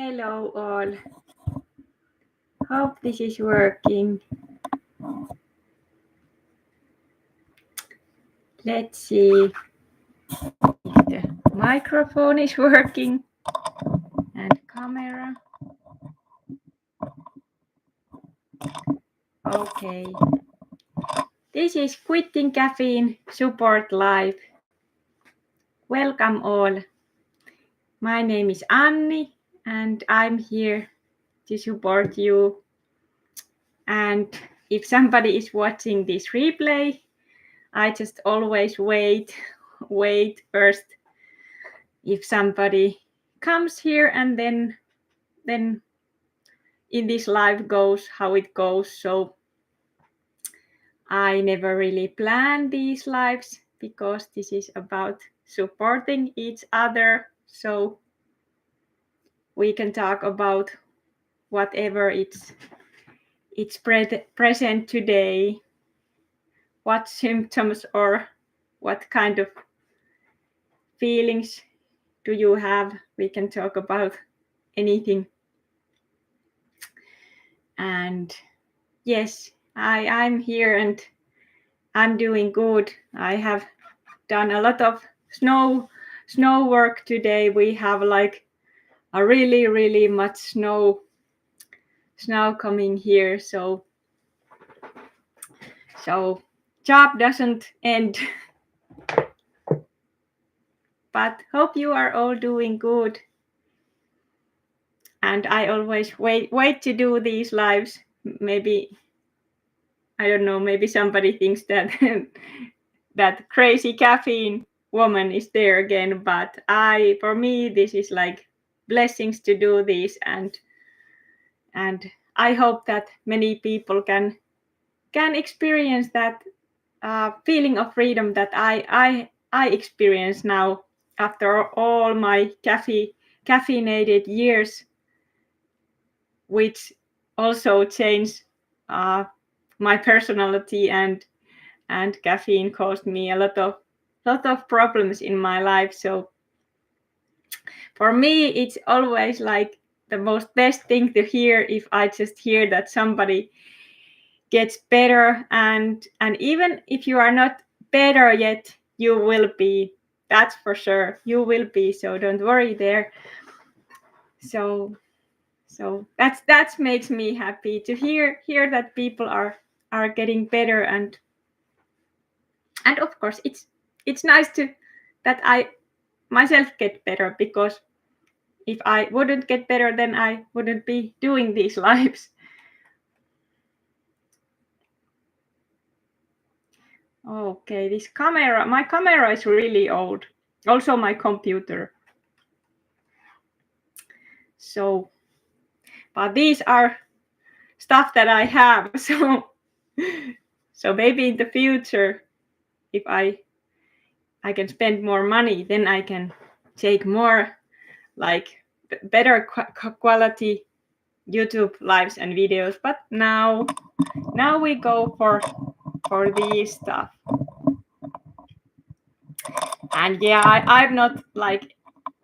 Hello all. Hope this is working. Let's see if the microphone is working and camera. Okay. This is Quitting Caffeine Support Live. Welcome all. My name is Anni and I'm here to support you. And if somebody is watching this replay, I just always wait first if somebody comes here and then in this live goes how it goes. So I never really plan these lives because this is about supporting each other. So we can talk about whatever it's present today, what symptoms or what kind of feelings do you have. We can talk about anything. And yes, I'm here and I'm doing good. I have done a lot of snow work today. We have like a really much snow coming here. So job doesn't end. But hope you are all doing good. And I always wait to do these lives. Maybe I don't know, maybe somebody thinks that that crazy caffeine woman is there again, but for me this is like blessings to do this, and I hope that many people can experience that feeling of freedom that I experience now after all my caffeinated years, which also changed my personality, and caffeine caused me a lot of problems in my life. So for me, it's always like the most best thing to hear if I just hear that somebody gets better, and even if you are not better yet, you will be. That's for sure. You will be. So don't worry there. So that makes me happy to hear that people are getting better, and of course it's nice that I myself get better, because if I wouldn't get better, then I wouldn't be doing these lives. Okay, my camera is really old. Also my computer. So, but these are stuff that I have. So maybe in the future, if I can spend more money, then I can take more like better quality YouTube lives and videos. But now we go for these stuff. And yeah, I'm not like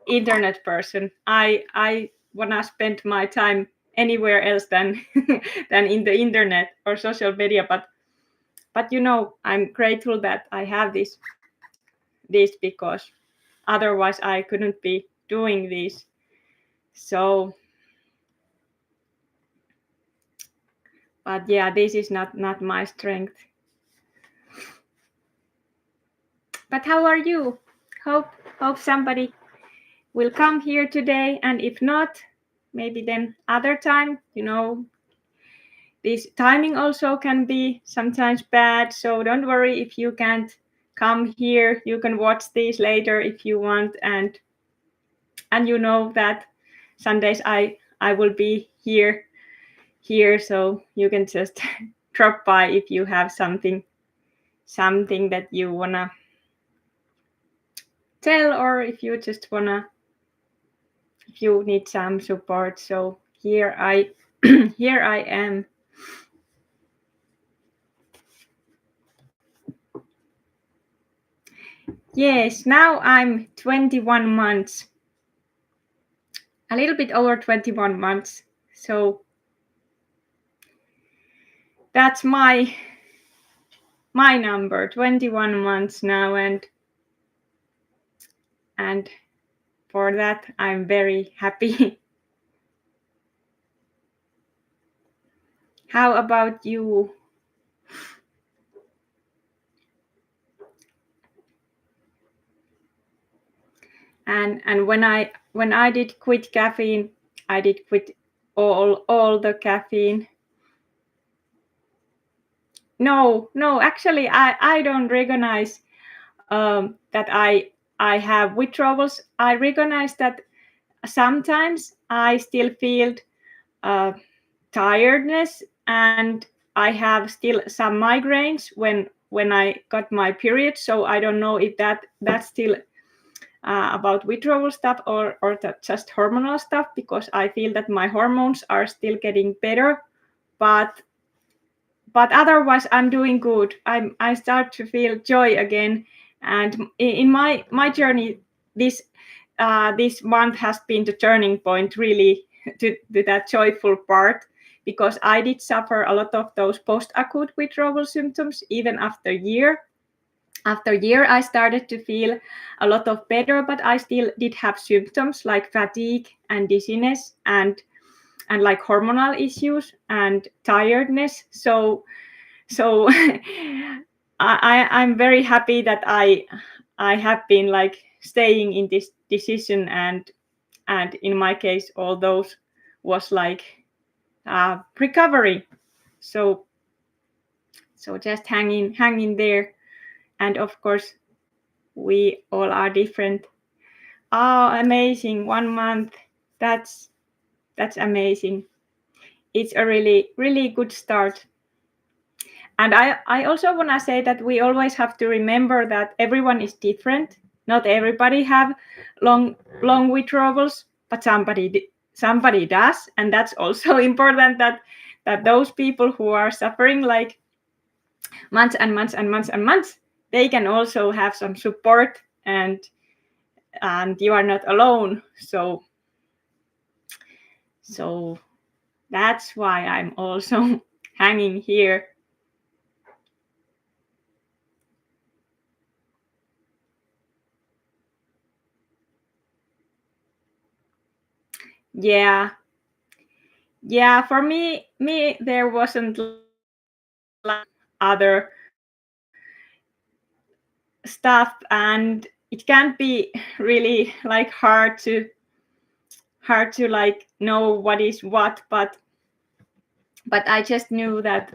internet person. I wanna spend my time anywhere else than than in the internet or social media. But you know, I'm grateful that I have this because otherwise I couldn't be doing this. So, but yeah, this is not my strength. But how are you? Hope somebody will come here today, and if not, maybe then other time. You know, this timing also can be sometimes bad, so don't worry if you can't come here. You can watch these later if you want, and you know that Sundays I will be here, so you can just drop by if you have something that you wanna tell, or if you just wanna, if you need some support. So here I here I am. Yes, now I'm 21 months a little bit over 21 months. So that's my number, 21 months now, and for that I'm very happy. How about you? And when I did quit caffeine, I did quit all the caffeine. No, actually I don't recognize that I have withdrawals. I recognize that sometimes I still feel uh, tiredness, and I have still some migraines when I got my period. So I don't know if that's still about withdrawal stuff or just hormonal stuff, because I feel that my hormones are still getting better, but otherwise I'm doing good. I start to feel joy again, and in my journey, this this month has been the turning point, really, to that joyful part, because I did suffer a lot of those post-acute withdrawal symptoms even after year. After year, I started to feel a lot of better, but I still did have symptoms like fatigue and dizziness and like hormonal issues and tiredness. So I'm very happy that I have been like staying in this decision, and in my case all those was like recovery. So just hanging there, and of course we all are different. Oh, amazing. 1 month. That's amazing. It's a really good start. And I also want to say that we always have to remember that everyone is different. Not everybody have long withdrawals, but somebody does, and that's also important that those people who are suffering like months and months and months and months, they can also have some support, and you are not alone. So that's why I'm also hanging here. Yeah, for me there wasn't like other stuff, and it can be really like hard to like know what is what, but I just knew that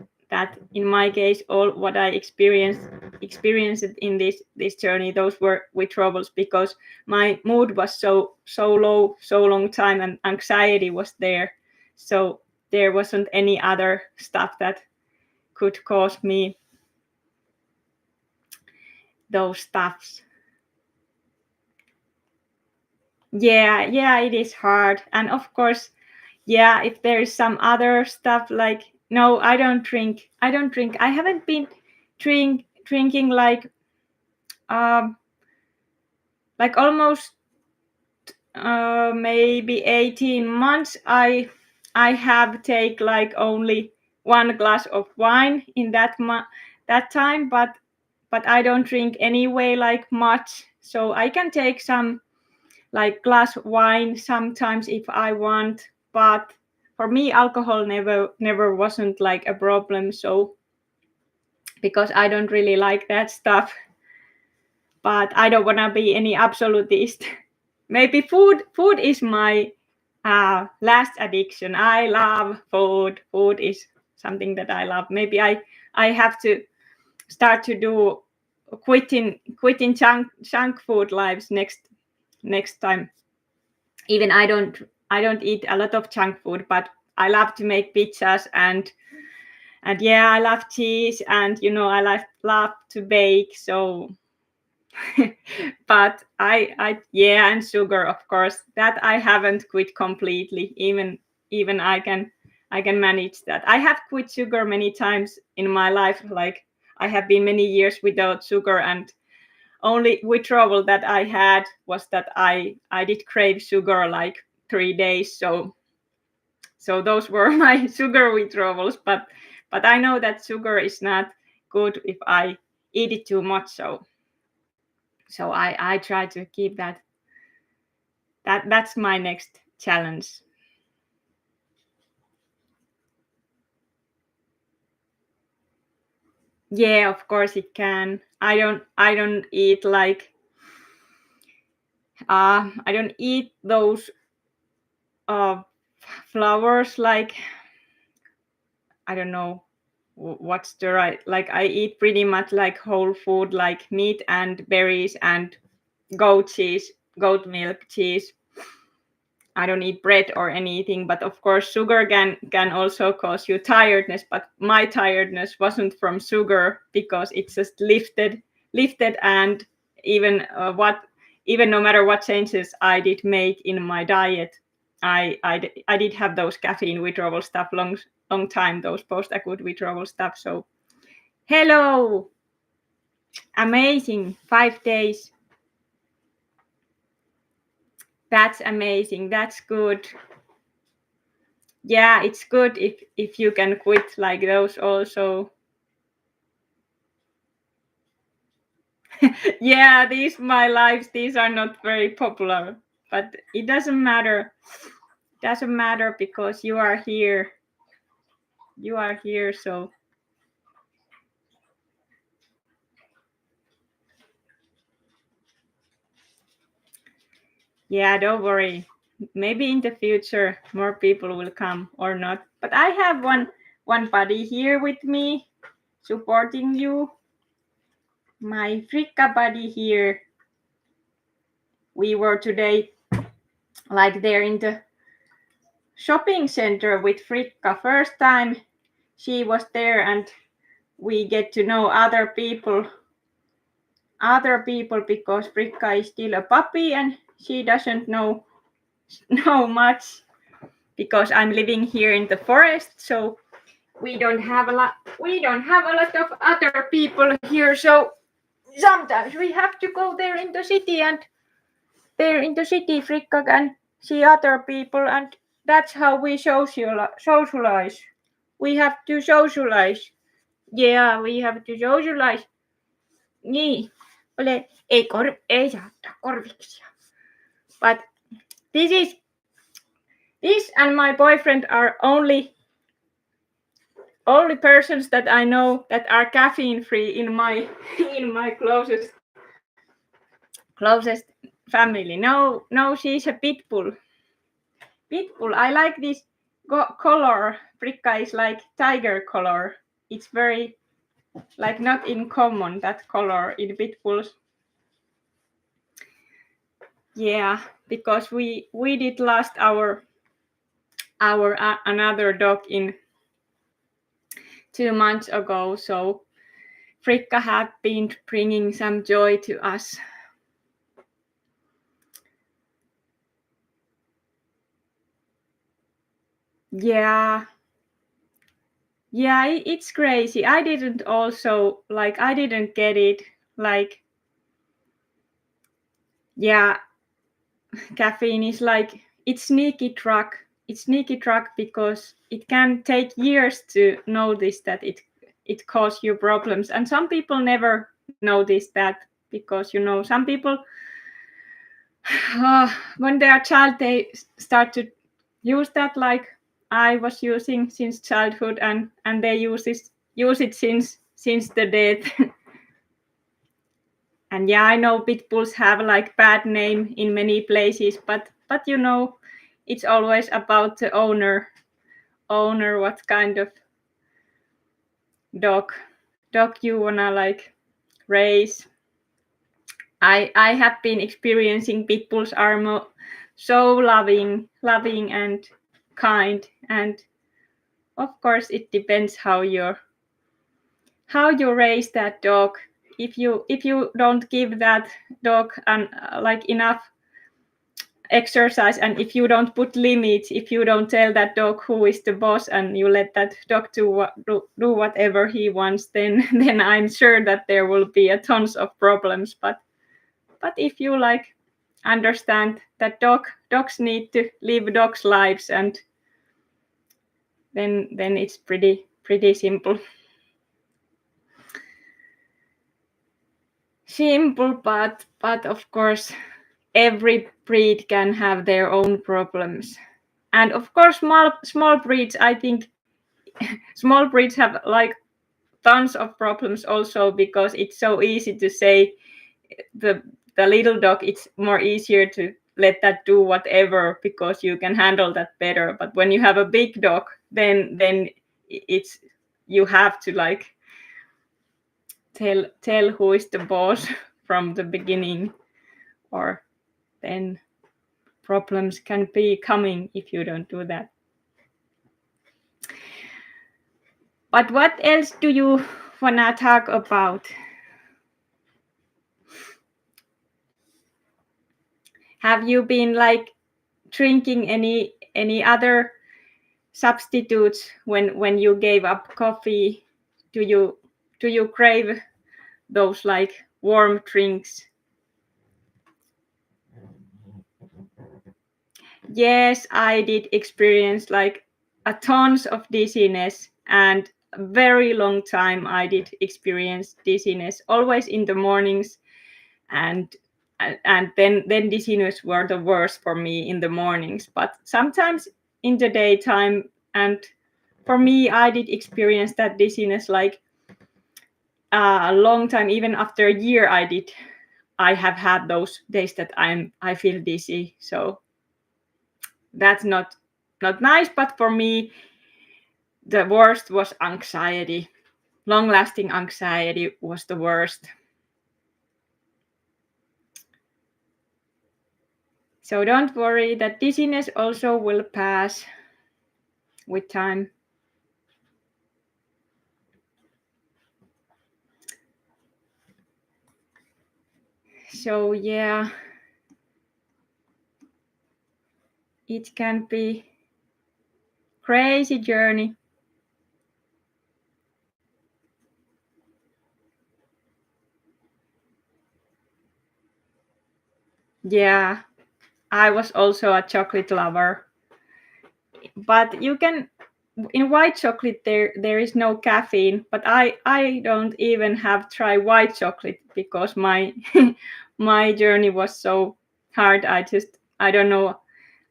in my case all what I experienced in this journey, those were withdrawals, because my mood was so low so long time, and anxiety was there. So there wasn't any other stuff that could cause me those stuffs. Yeah, it is hard. And of course, yeah, if there is some other stuff like, no, I don't drink. I haven't been drinking um like almost maybe 18 months. I have take like only one glass of wine in that time, but I don't drink anyway like much. So I can take some like glass wine sometimes if I want, but for me alcohol never wasn't like a problem. So because I don't really like that stuff, but I don't want to be any absolutist. Maybe food is my last addiction. I love food. Food is something that I love. Maybe I have to start to do quitting junk food lives next time. Even I don't eat a lot of junk food, but I love to make pizzas, and yeah, I love cheese, and I love to bake. So but I yeah, and sugar, of course, that I haven't quit completely. Even I can manage that. I have quit sugar many times in my life. Like I have been many years without sugar, and only withdrawal that I had was that I did crave sugar like 3 days. So those were my sugar withdrawals. But I know that sugar is not good if I eat it too much. So I try to keep that. That's my next challenge. Yeah, of course it can. I don't eat like I don't eat those flowers like, I don't know what's the right, like I eat pretty much like whole food, like meat and berries and goat cheese, goat milk cheese. I don't eat bread or anything, but of course sugar can also cause you tiredness, but my tiredness wasn't from sugar because it just lifted and even even no matter what changes I did make in my diet, I did have those caffeine withdrawal stuff long time, those post-acute withdrawal stuff. So hello, amazing, 5 days. That's amazing. That's good. Yeah, it's good if you can quit like those also. Yeah, these my lives, these are not very popular, but it doesn't matter. Doesn't matter because you are here. You are here, so yeah, don't worry. Maybe in the future more people will come or not. But I have one buddy here with me supporting you. My Frikka buddy here. We were today like there in the shopping center with Frikka. First time she was there, and we get to know other people because Frikka is still a puppy and she doesn't know much because I'm living here in the forest, so we don't have a lot of other people here, so sometimes we have to go there in the city, and there in the city Frikka can see other people, and that's how we socialize. We have to socialize. Yeah, we have to socialize. Niin. Ei saa ottaa korviksia. But this and my boyfriend are only persons that I know that are caffeine free in my closest family. No, she's a pit bull. I like this color. Frikka is like tiger color. It's very like not in common, that color in pit bulls. Yeah, because we did lost our another dog in 2 months ago, so Frikka had been bringing some joy to us. Yeah, it's crazy. I didn't get it. Like, yeah, caffeine is like, it's sneaky drug. It's sneaky drug because it can take years to notice that it causes you problems, and some people never notice that because some people when they are child they start to use that, like I was using since childhood, and they use it since the death. And yeah, I know pit bulls have like bad name in many places, but it's always about the owner, what kind of dog you wanna like raise. I have been experiencing pit bulls are so loving and kind, and of course it depends how you raise that dog. If you don't give that dog like enough exercise, and if you don't put limits, if you don't tell that dog who is the boss, and you let that dog do whatever he wants, then I'm sure that there will be a tons of problems. But if you like understand that dogs need to live dogs' lives, and then it's pretty simple. Simple, but of course every breed can have their own problems. And of course small breeds, I think small breeds have like tons of problems also, because it's so easy to say the little dog, it's more easier to let that do whatever because you can handle that better. But when you have a big dog, then it's, you have to like tell who is the boss from the beginning, or then problems can be coming if you don't do that. But what else do you wanna talk about? Have you been like drinking any other substitutes when you gave up coffee? Do you crave those like warm drinks? Yes, I did experience like a tons of dizziness, and a very long time I did experience dizziness, always in the mornings, and then dizziness were the worst for me in the mornings, but sometimes in the daytime. And for me, I did experience that dizziness like a long time, even after a year. I have had those days that I feel dizzy, so that's not nice. But for me, the worst was anxiety. Long lasting anxiety was the worst. So don't worry, that dizziness also will pass with time. So yeah, it can be crazy journey. Yeah, I was also a chocolate lover, but you can, in white chocolate there is no caffeine, but I don't even have tried white chocolate because my my journey was so hard. I don't know,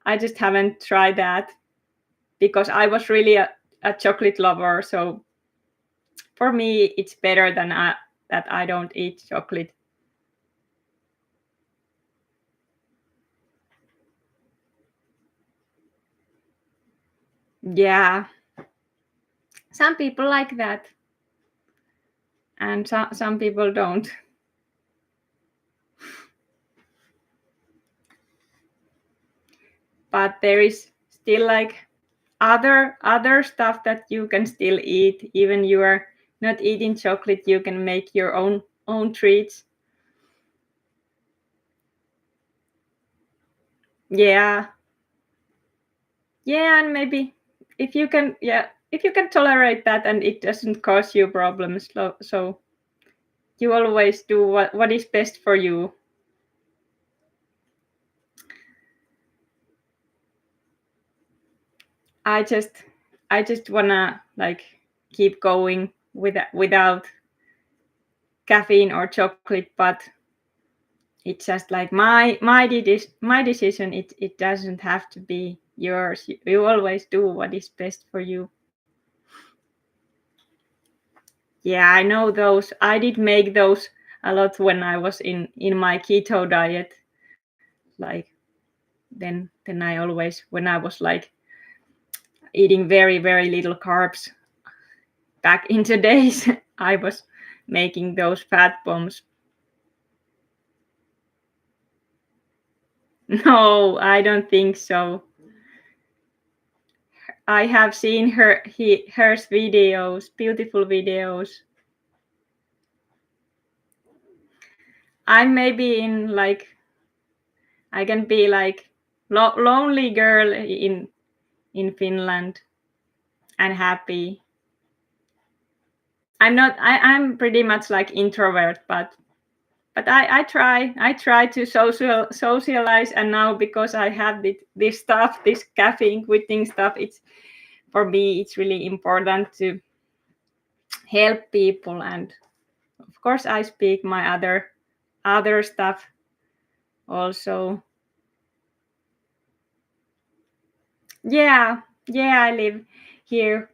I just haven't tried that because I was really a chocolate lover. So for me it's better than that I don't eat chocolate. Yeah, some people like that, and some people don't. But there is still like other stuff that you can still eat. Even you are not eating chocolate, you can make your own treats. Yeah, yeah, and maybe if you can, yeah, if you can tolerate that and it doesn't cause you problems, so you always do what is best for you. I just wanna like keep going without caffeine or chocolate, but it's just like my decision. It doesn't have to be yours. You always do what is best for you. Yeah, I know those. I did make those a lot when I was in my keto diet. Like then I always, when I was like eating very little carbs back in the days, I was making those fat bombs. No, I don't think so. I have seen her videos, beautiful videos. I'm maybe in like, I can be like lonely girl in Finland and happy. I'm not. I'm pretty much like introvert, but but I try to socialize, and now because I have this stuff, this caffeine quitting stuff, it's for me it's really important to help people. And of course I speak my other stuff also. Yeah, I live here.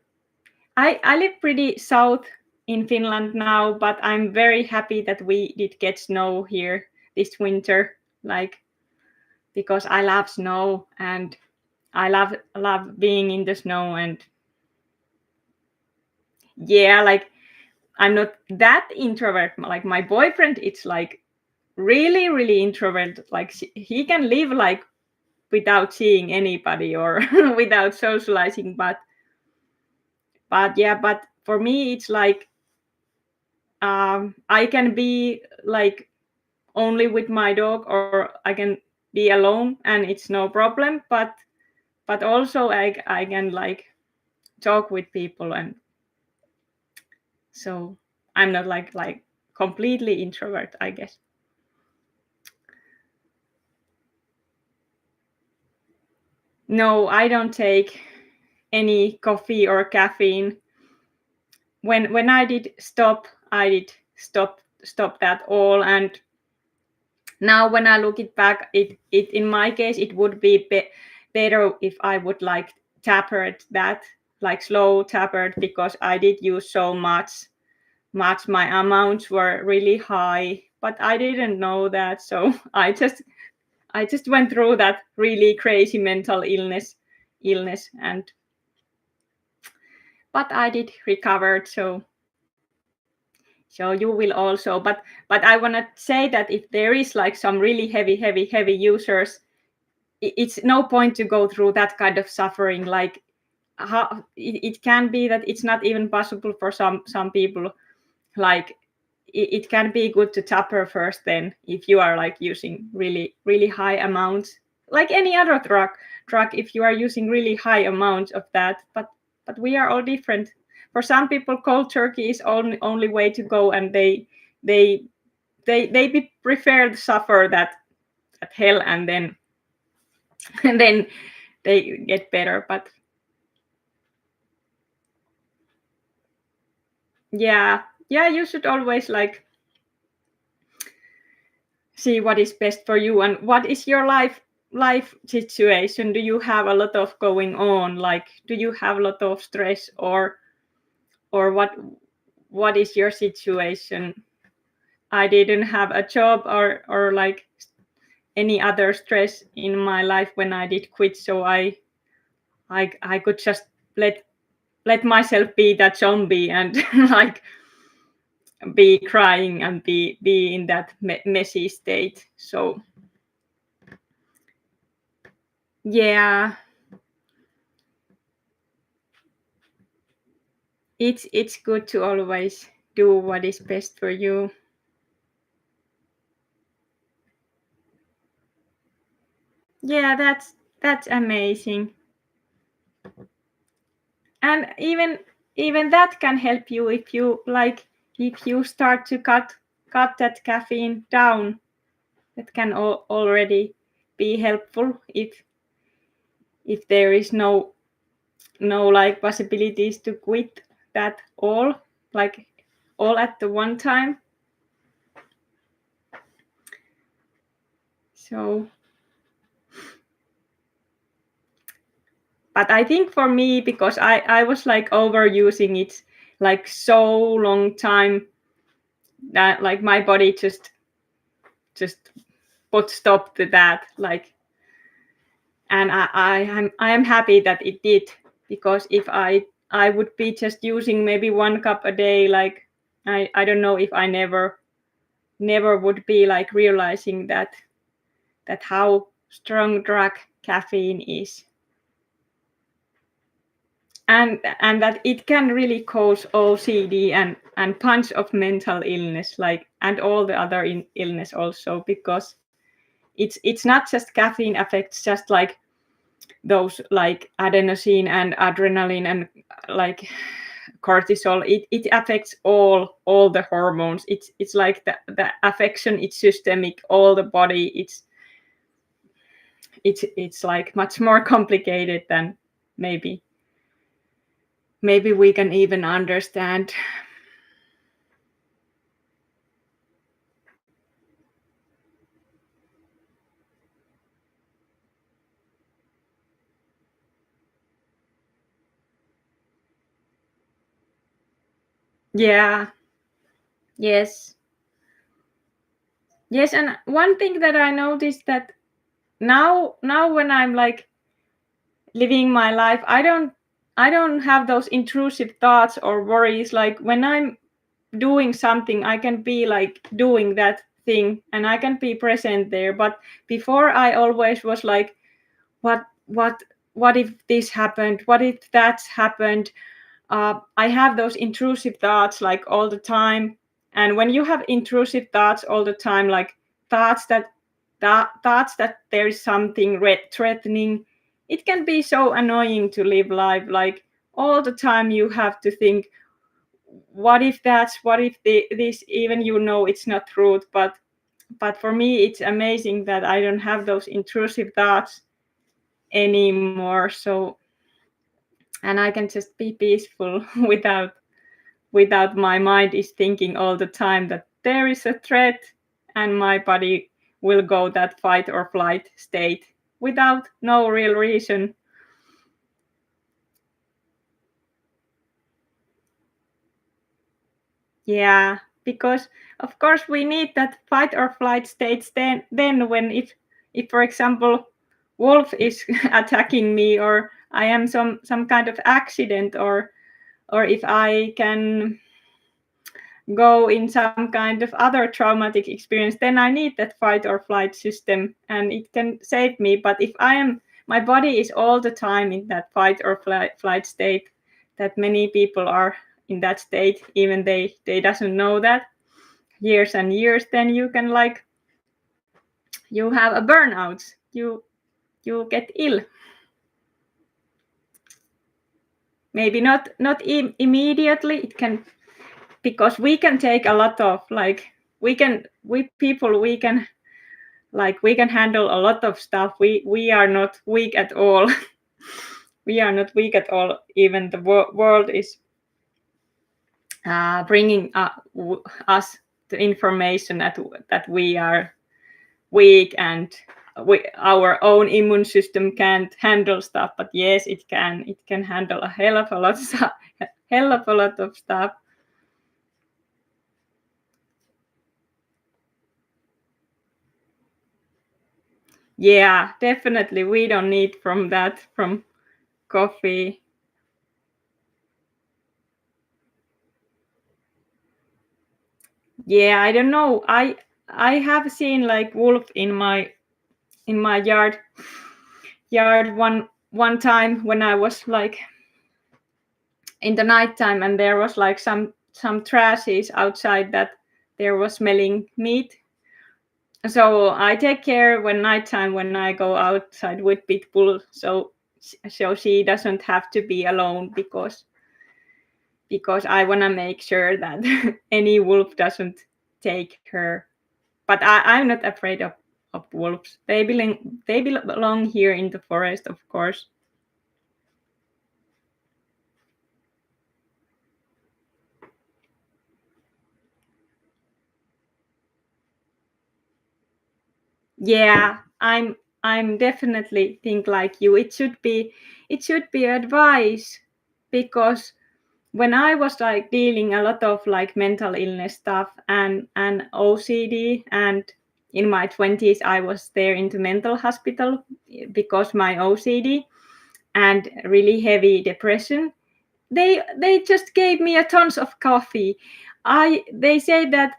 I live pretty south in Finland now, but I'm very happy that we did get snow here this winter, like, because I love snow, and I love being in the snow. And yeah, like, I'm not that introvert. Like, my boyfriend, it's like really introvert. Like, he can live like without seeing anybody or without socializing, but yeah, but for me it's like, I can be like only with my dog, or I can be alone and it's no problem, but also I can like talk with people. And so I'm not like completely introvert, I guess. No, I don't take any coffee or caffeine. When I did stop, I did stop that all. And now when I look it back, it in my case it would be better if I would like tapered that, like slow tapered, because I did use so much. My amounts were really high, but I didn't know that, so I just went through that really crazy mental illness. And but I did recovered. So you will also. But I want to say that if there is like some really heavy users, it's no point to go through that kind of suffering. Like, how it can be that it's not even possible for some people. Like, it can be good to taper first, then if you are like using really high amounts, like any other drug, if you are using really high amounts of that. But we are all different. For some people, cold turkey is only way to go, and they prefer to suffer that hell, and then and then they get better. But yeah, you should always like see what is best for you. And what is your life situation? Do you have a lot of going on? Like, do you have a lot of stress, or what is your situation? I didn't have a job or like any other stress in my life when I did quit, so I could just let myself be that zombie, and like be crying and be in that messy state. So yeah, it's good to always do what is best for you. Yeah, that's amazing. And even that can help you if you like, if you start to cut that caffeine down. That can already be helpful if there is no like possibilities to quit that all, like all at the one time. So, but I think for me, because I was like overusing it like so long time, that like my body just put stop to that, like. And I am happy that it did, because if I would be just using maybe 1 cup a day, like, I don't know if I never would be like realizing that how strong drug caffeine is, and that it can really cause OCD and bunch of mental illness, like, and all the other illness also, because it's not just caffeine affects just like those like adenosine and adrenaline and like cortisol. It affects all the hormones. It's like the affection. It's systemic, all the body. It's like much more complicated than maybe we can even understand. Yeah. Yes. Yes, and one thing that I noticed that now when I'm like living my life, I don't have those intrusive thoughts or worries. Like when I'm doing something, I can be like doing that thing and I can be present there. But before I always was like, what what what if this happened? What if that's happened? I have those intrusive thoughts like all the time. And when you have intrusive thoughts all the time, like thoughts that there is something threatening, it can be so annoying to live life. Like all the time you have to think, what if this, even it's not truth, but for me it's amazing that I don't have those intrusive thoughts anymore. So, and I can just be peaceful without my mind is thinking all the time that there is a threat, and my body will go that fight or flight state without no real reason. Yeah, because of course we need that fight or flight states then when if for example wolf is attacking me, or I am some kind of accident, or if I can go in some kind of other traumatic experience, then I need that fight or flight system and it can save me. But if my body is all the time in that fight or flight state, that many people are in that state, even they doesn't know that years and years, then you can like, you have a burnout, you get ill. Maybe not immediately, it can, because we can take a lot of like, we can we can handle a lot of stuff. We are not weak at all. We are not weak at all. Even the world is bringing us the information that we are weak, and our own immune system can't handle stuff. But yes, it can handle a hell of a lot of stuff. Hell of a lot of stuff. Yeah, definitely. We don't need from coffee. Yeah, I don't know. I have seen like wolf in my yard one time when I was like in the nighttime, and there was like some trashes outside that there was smelling meat. So I take care when nighttime when I go outside with Pitbull, so she doesn't have to be alone, because I want to make sure that any wolf doesn't take her. But I'm not afraid of wolves. They belong here in the forest, of course. Yeah, I'm definitely think like you. It should be advice, because when I was like dealing a lot of like mental illness stuff and OCD, and in my 20s I was there into mental hospital because my OCD and really heavy depression. They just gave me a tons of coffee. They say that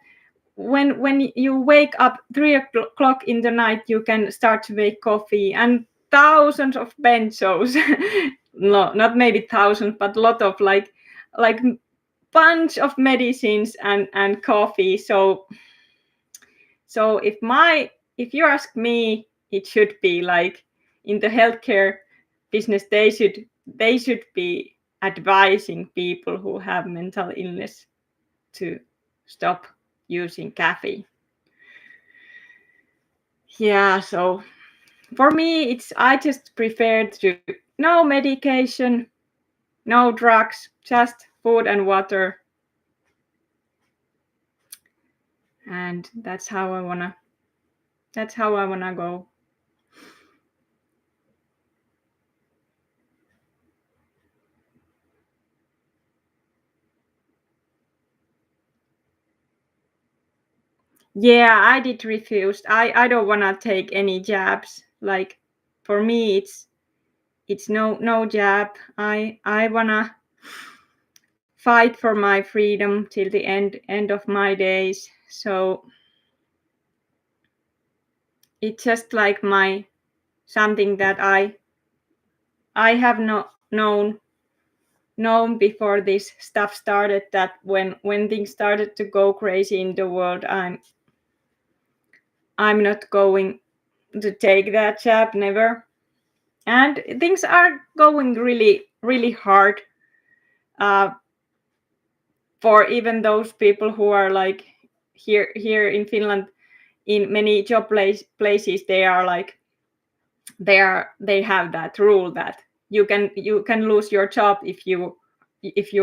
when you wake up 3 o'clock in the night, you can start to make coffee, and thousands of benzos. No, not maybe thousands, but a lot of like bunch of medicines and coffee. So if you ask me, it should be like in the healthcare business, they should be advising people who have mental illness to stop using caffeine. Yeah, so for me, I just prefer to no medication, no drugs, just food and water, and that's how I wanna go. Yeah, I did refuse. I don't wanna take any jabs. Like for me, it's no jab. I wanna fight for my freedom till the end of my days. So it's just like my something that I have not known before this stuff started, that when things started to go crazy in the world, I'm not going to take that jab, never. And things are going really hard uh, for even those people who are like here in Finland. In many job places, they are like they have that rule that you can lose your job if you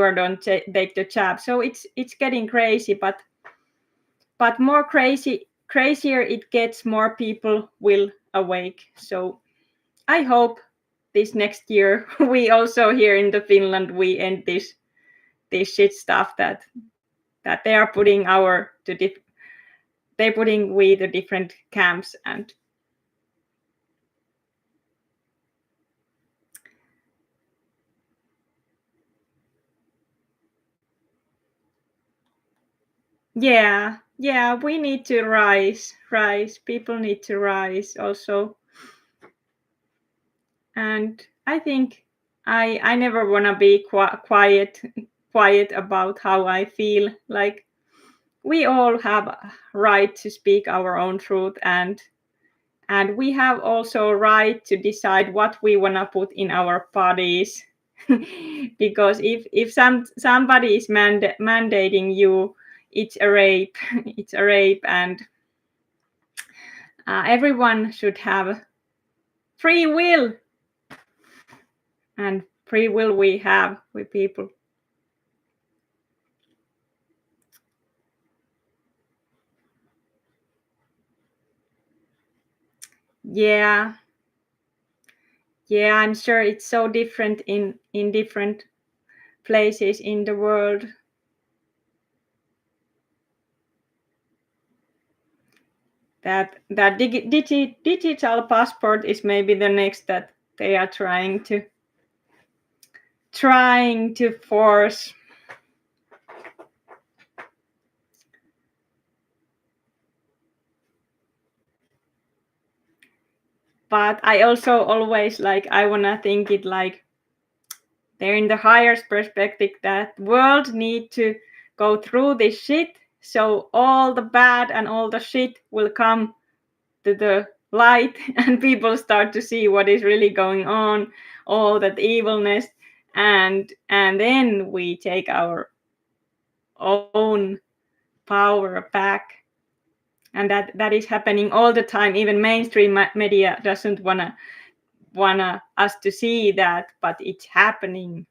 are don't take the jab. So it's getting crazy, but more crazier it gets, more people will awake. So I hope this next year we also here in the Finland we end this shit stuff that they are putting they're putting we the different camps. And yeah, we need to rise. People need to rise also. And I think I never want to be quiet about how I feel. Like we all have a right to speak our own truth, and we have also right to decide what we want to put in our bodies. Because if somebody is mandating you, it's a rape. It's a rape. And everyone should have free will, and free will we have, we people. Yeah, I'm sure it's so different in different places in the world. That digital passport is maybe the next that they are trying to force. But I also always like, I wanna think it like they're in the higher perspective that world need to go through this shit, so all the bad and all the shit will come to the light and people start to see what is really going on, all that evilness, and then we take our own power back. And that is happening all the time. Even mainstream media doesn't wanna us to see that, but it's happening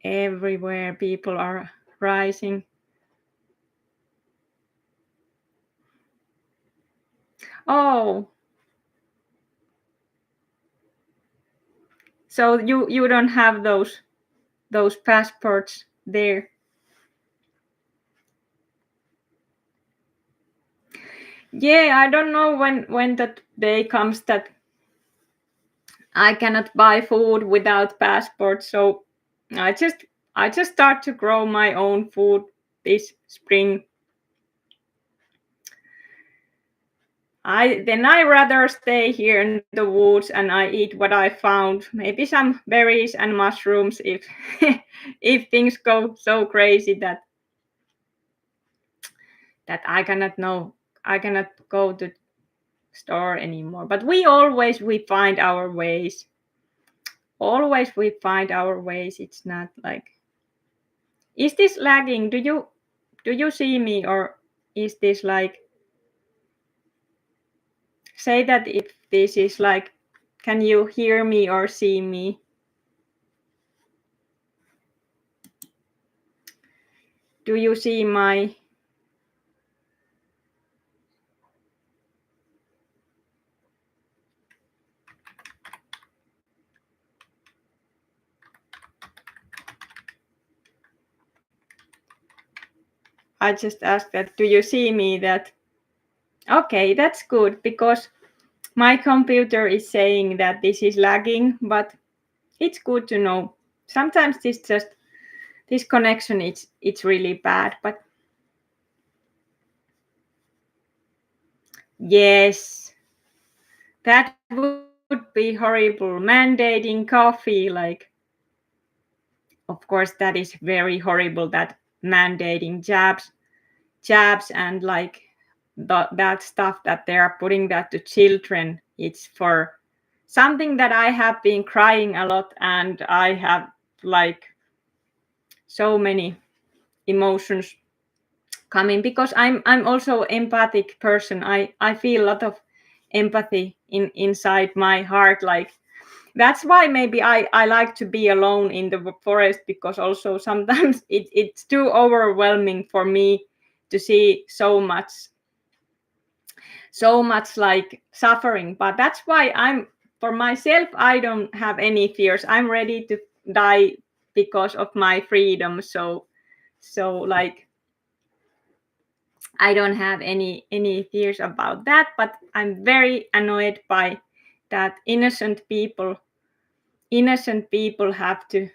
everywhere. People are rising. Oh, so you don't have those passports there? Yeah, I don't know when that day comes that I cannot buy food without passport. So I just start to grow my own food this spring. I rather stay here in the woods and I eat what I found. Maybe some berries and mushrooms if if things go so crazy that I cannot go to store anymore. But we find our ways always we find our ways. It's not like, is this lagging? Do you see me, or is this like, say that if this is like, can you hear me or see me? Do you see my, I just asked that, do you see me? That, okay, that's good, because my computer is saying that this is lagging, but it's good to know. Sometimes this connection, it's really bad, but yes, that would be horrible. Mandating coffee, like, of course, that is very horrible. That mandating jabs, and like that stuff that they are putting that to children. It's for something that I have been crying a lot, and I have like so many emotions coming, because I'm also empathic person. I feel a lot of empathy inside my heart. Like, that's why maybe I like to be alone in the forest, because also sometimes it's too overwhelming for me to see so much like suffering. But that's why for myself, I don't have any fears. I'm ready to die because of my freedom. So like, I don't have any fears about that. But I'm very annoyed by that innocent people have to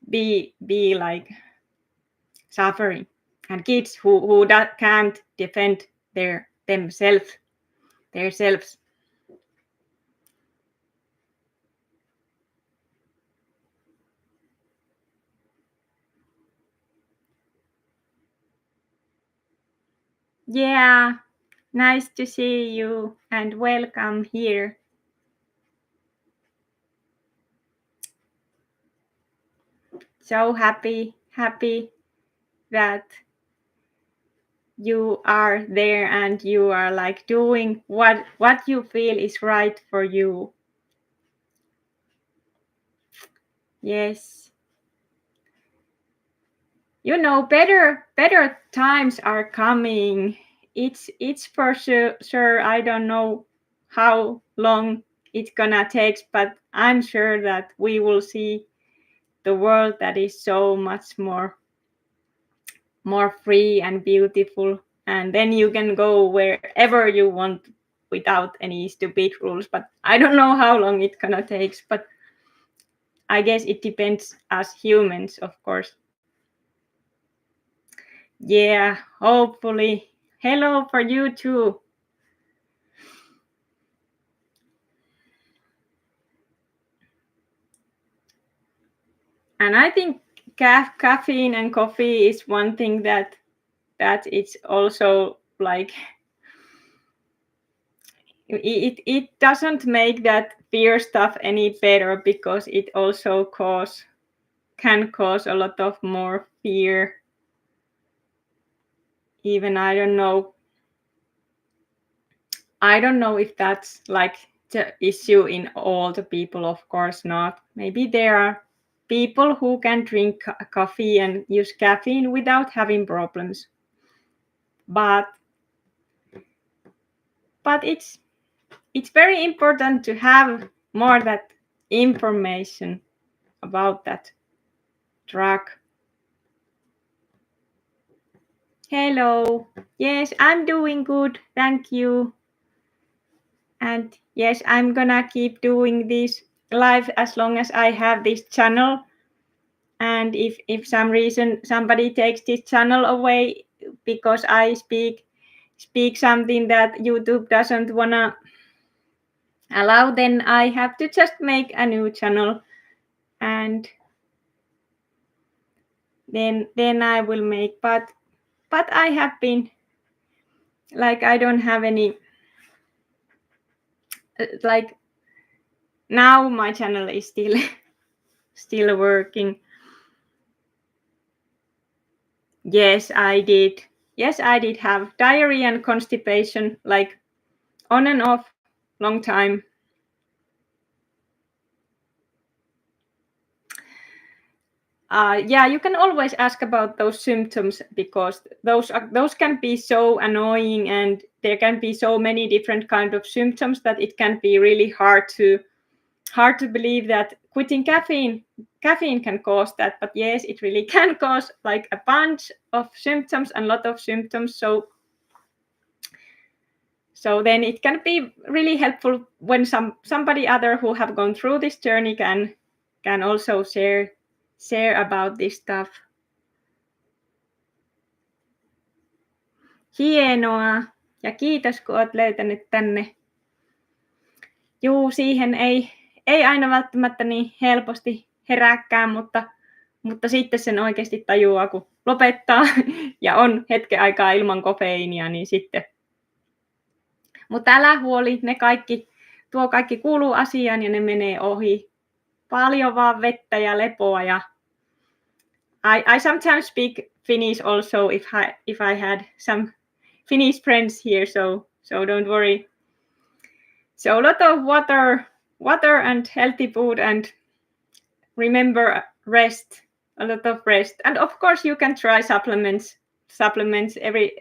be like suffering, and kids who can't defend themselves. Yeah, nice to see you and welcome here. So happy that you are there and you are like doing what you feel is right for you. Yes. Better times are coming. It's for sure. I don't know how long it's gonna take, but I'm sure that we will see the world that is so much more free and beautiful, and then you can go wherever you want without any stupid rules. But I don't know how long it's gonna take, but I guess it depends as humans, of course. Yeah, hopefully. Hello for you too. And I think caffeine and coffee is one thing that it's also like, it doesn't make that fear stuff any better, because it also can cause a lot of more fear. Even I don't know if that's like the issue in all the people. Of course not. Maybe there are people who can drink coffee and use caffeine without having problems. But it's very important to have more that information about that drug. Hello. Yes, I'm doing good. Thank you. And yes, I'm gonna keep doing this live as long as I have this channel. And if some reason somebody takes this channel away because I speak something that YouTube doesn't wanna allow, then I have to just make a new channel, and then I will make. But I have been like, I don't have any like now my channel is still working. Yes, I did. Yes, I did have diarrhea and constipation, like on and off, long time. Yeah, you can always ask about those symptoms because those can be so annoying, and there can be so many different kind of symptoms that it can be really hard to believe that quitting caffeine can cause that. But yes, it really can cause like a bunch of symptoms and a lot of symptoms. So then it can be really helpful when somebody other who have gone through this journey can also share about this stuff. Hienoa. Ja kiitos, kun olet löytänyt tänne. Juu, siihen ei aina välttämättä niin helposti herääkään, mutta sitten sen oikeasti tajuaa, kun lopettaa ja on hetken aikaa ilman kofeiinia, niin sitten. Mutta älä huoli, tuo kaikki kuuluu asiaan ja ne menee ohi. Paljon vaan vettä ja lepoa. Ja I sometimes speak Finnish also if I had some Finnish friends here, so don't worry. So a lot of water and healthy food, and remember rest, a lot of rest. And of course you can try supplements.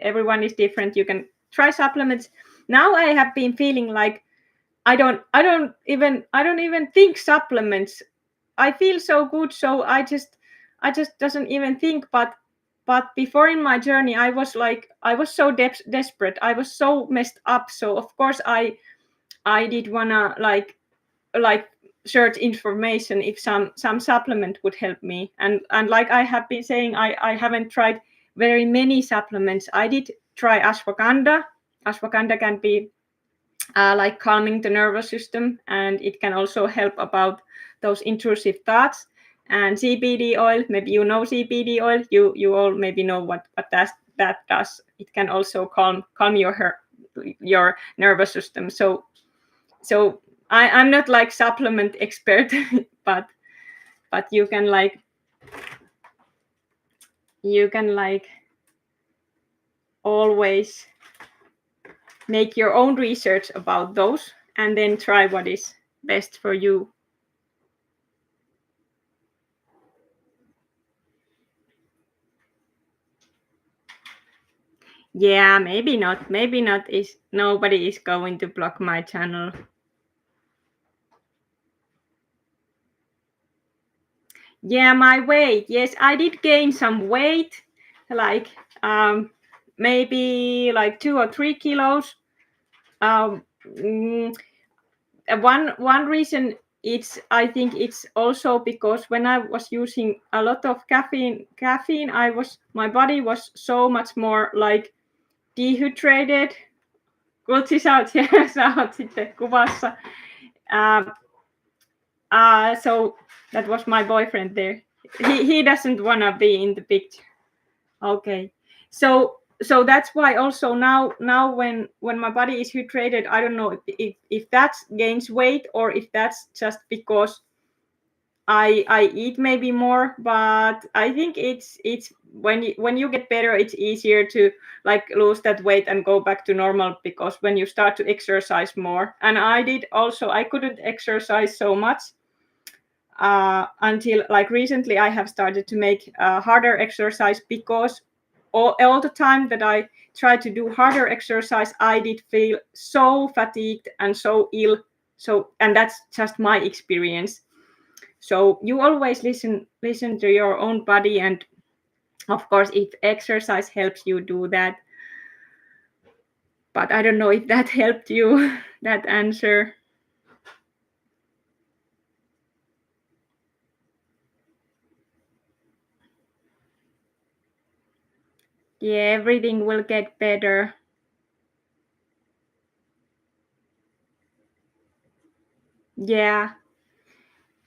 Everyone is different. You can try supplements. Now I have been feeling like I don't even think supplements. I feel so good, so I just doesn't even think. But before in my journey, I was so desperate. I was so messed up. So of course I did wanna like search information if some supplement would help me. And like I have been saying, I haven't tried very many supplements. I did try ashwagandha. Ashwagandha can be like calming the nervous system, and it can also help about those intrusive thoughts. And CBD oil, maybe you know CBD oil. You all maybe know what that does. It can also calm your nervous system. So I'm not like supplement expert, but you can always make your own research about those and then try what is best for you. Yeah, maybe not. Maybe not. Nobody is going to block my channel. Yeah, my weight. Yes, I did gain some weight, like maybe like 2 or 3 kilos. One reason I think it's also because when I was using a lot of caffeine, my body was so much more like dehydrated. Kutsi, sä oot sitten kuvassa. So that was my boyfriend there. He doesn't want to be in the picture. Okay. So that's why also now when my body is hydrated, I don't know if that gains weight or if that's just because I eat maybe more, but I think it's when you get better, it's easier to like lose that weight and go back to normal, because when you start to exercise more. And I couldn't exercise so much until like recently. I have started to make harder exercise, because all the time that I tried to do harder exercise, I did feel so fatigued and so ill. And that's just my experience. So you always listen to your own body, and of course if exercise helps you, do that. But I don't know if that helped you, that answer. Yeah, everything will get better. Yeah,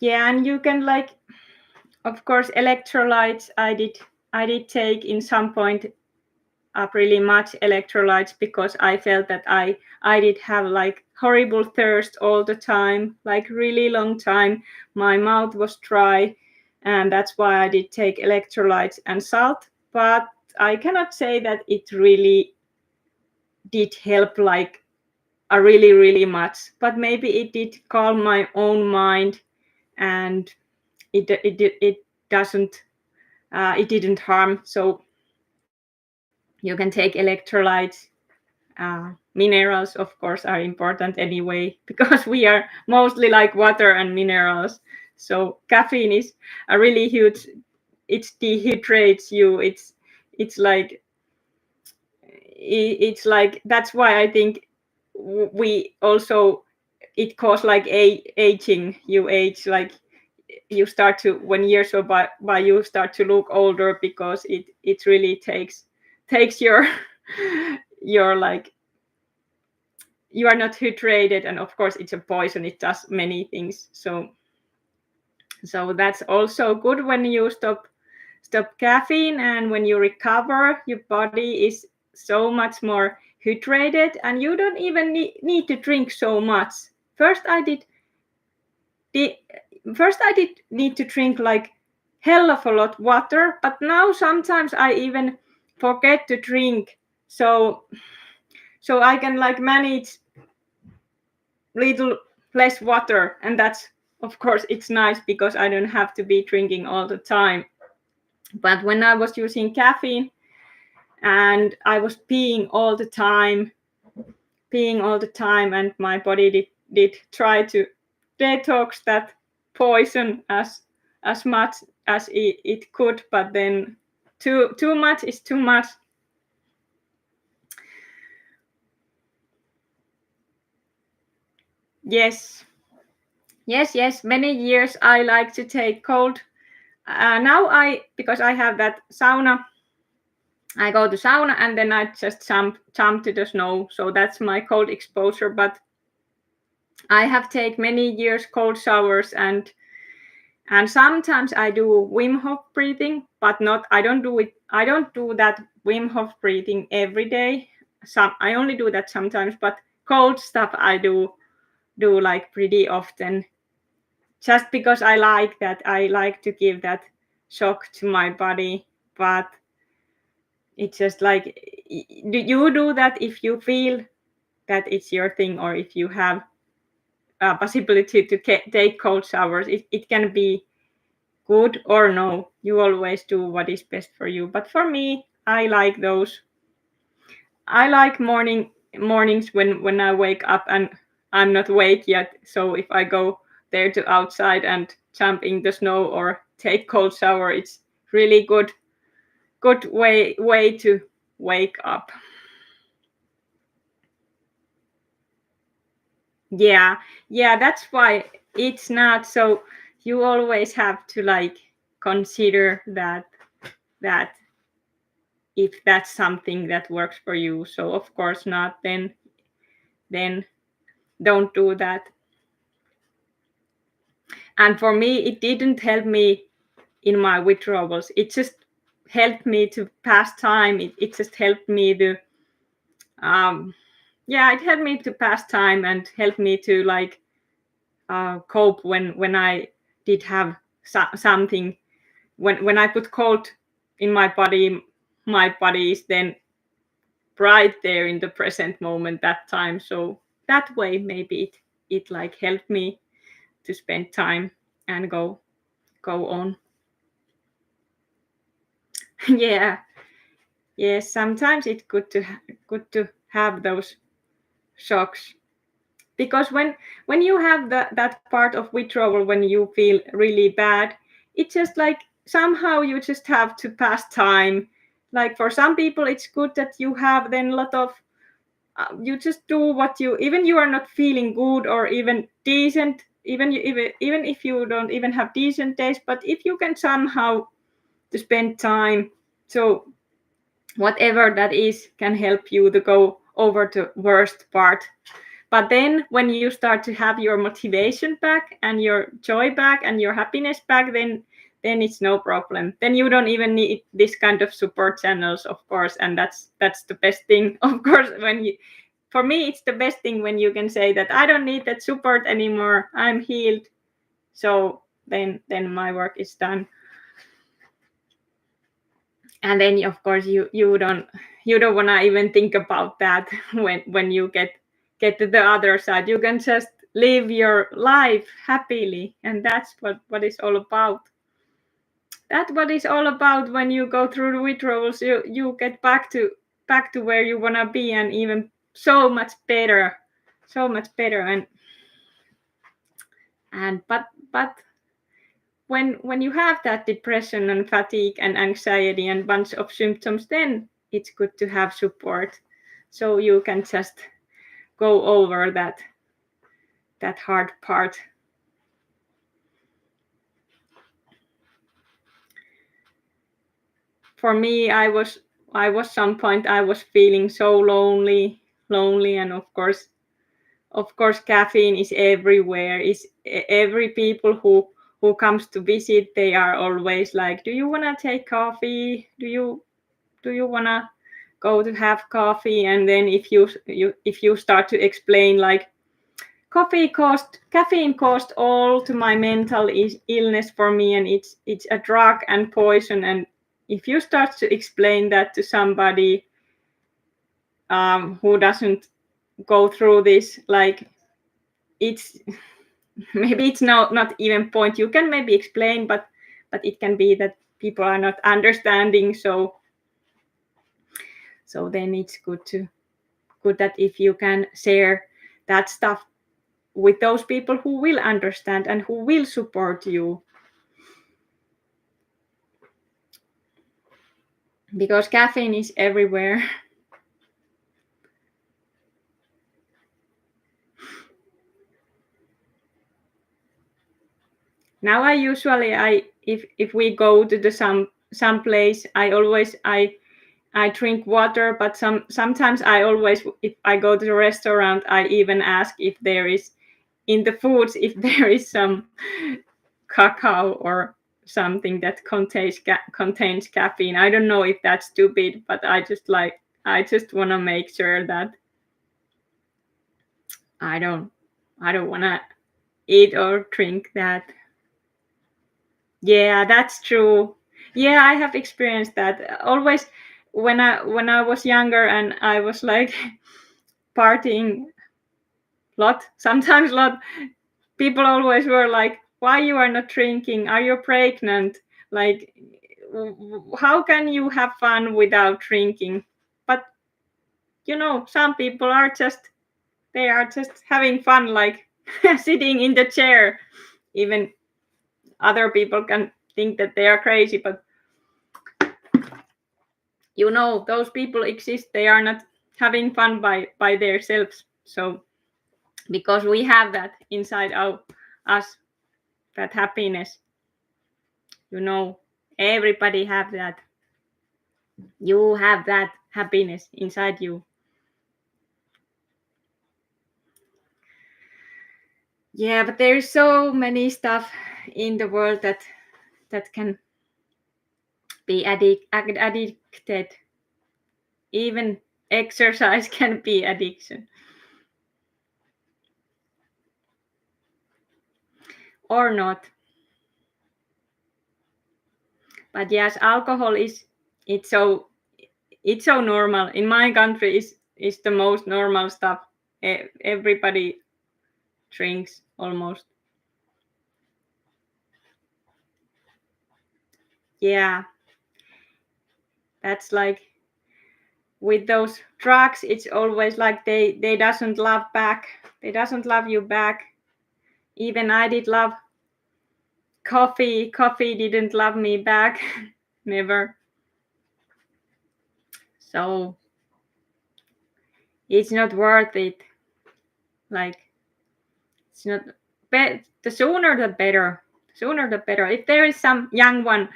and you can like, of course, electrolytes I did take in some point up really much electrolytes because I felt that I did have like horrible thirst all the time, like really long time. My mouth was dry, and that's why I did take electrolytes and salt. But I cannot say that it really did help like a really much. But maybe it did calm my own mind, and it doesn't it didn't harm. So you can take electrolytes. Minerals, of course, are important anyway because we are mostly like water and minerals. So caffeine is a really huge. It dehydrates you. It's like that's why I think we also it causes like aging. You age like you start to when years go by you start to look older because it really takes your your like you are not hydrated, and of course it's a poison. It does many things. So that's also good when you stop caffeine, and when you recover your body is so much more hydrated, and you don't even need to drink so much. First I did need to drink like hell of a lot water, but now sometimes I even forget to drink. So I can like manage little less water, and that's of course it's nice because I don't have to be drinking all the time. But when I was using caffeine and I was peeing all the time, and my body did try to detox that poison as much as it could, but then too much is too much. Yes, many years I like to take cold. Now because I have that sauna, I go to sauna and then I just jump to the snow. So that's my cold exposure. But I have taken many years cold showers, and sometimes I do Wim Hof breathing, but not I don't do that Wim Hof breathing every day. I only do that sometimes, but cold stuff I do like pretty often, just because I like that. I like to give that shock to my body. But it's just like you do that if you feel that it's your thing, or if you have a possibility to take cold showers. It can be good or no. You always do what is best for you. But for me, I like those. I like mornings when I wake up and I'm not awake yet. So if I go there to outside and jump in the snow or take cold shower, it's really good way to wake up. Yeah, that's why it's not so. You always have to like consider that if that's something that works for you. So of course not, then don't do that. And for me, it didn't help me in my withdrawals. It just helped me to pass time. It just helped me to it helped me to pass time and helped me to like cope when I did have something. When I put cold in my body is then right there in the present moment that time. So that way maybe it like helped me to spend time and go on. Yeah, yes, sometimes it's good to have those shocks, because when you have that part of withdrawal, when you feel really bad, it's just like somehow you just have to pass time. Like for some people it's good that you have then a lot of you just do what even you are not feeling good or even decent, even if you don't even have decent days, but if you can somehow to spend time, so whatever that is can help you to go over the worst part. But then when you start to have your motivation back and your joy back and your happiness back, then then it's no problem. Then you don't even need this kind of support channels, of course, and that's the best thing, of course. For me, it's the best thing when you can say that I don't need that support anymore. I'm healed. So then my work is done. And then of course you don't want to even think about that when you get to the other side. You can just live your life happily, and that's what it's all about. That's what it's all about. When you go through the withdrawals, you get back to where you want to be, and even so much better. And but when you have that depression and fatigue and anxiety and bunch of symptoms, then it's good to have support, so you can just go over that hard part. For me, I was some point I was feeling so lonely, and of course caffeine is everywhere. Is every people who comes to visit, they are always like, do you want to take coffee? Do you want to go to have coffee? And then if you start to explain like, caffeine caused all to my mental illness for me, and it's a drug and poison. And if you start to explain that to somebody who doesn't go through this, like, it's maybe it's not even point you can maybe explain, but it can be that people are not understanding. So then it's good that if you can share that stuff with those people who will understand and who will support you, because caffeine is everywhere. Now I usually if we go to the some place, I drink water, but sometimes I always, if I go to the restaurant, I even ask if there is in the foods, if there is some cacao or something that contains caffeine. I don't know if that's stupid, but I just want to make sure that I don't want to eat or drink that. Yeah, that's true. Yeah, I have experienced that. Always when I was younger and I was like partying sometimes lot, people always were like, why you are not drinking? Are you pregnant? Like, how can you have fun without drinking? But some people are just having fun, like sitting in the chair. Even other people can think that they are crazy, but those people exist. They are not having fun by themselves. So because we have that inside us, that happiness, everybody have that. You have that happiness inside you. Yeah, but there is so many stuff in the world that can be addicted. Even exercise can be addiction. Or not. But yes, alcohol it's so normal. In my country is the most normal stuff. Everybody drinks almost. Yeah. That's like with those drugs, it's always like they doesn't love back. They doesn't love you back. Even I did love coffee. Coffee didn't love me back. Never. So it's not worth it. Like, it's not. The sooner the better. Sooner the better. If there is some young one,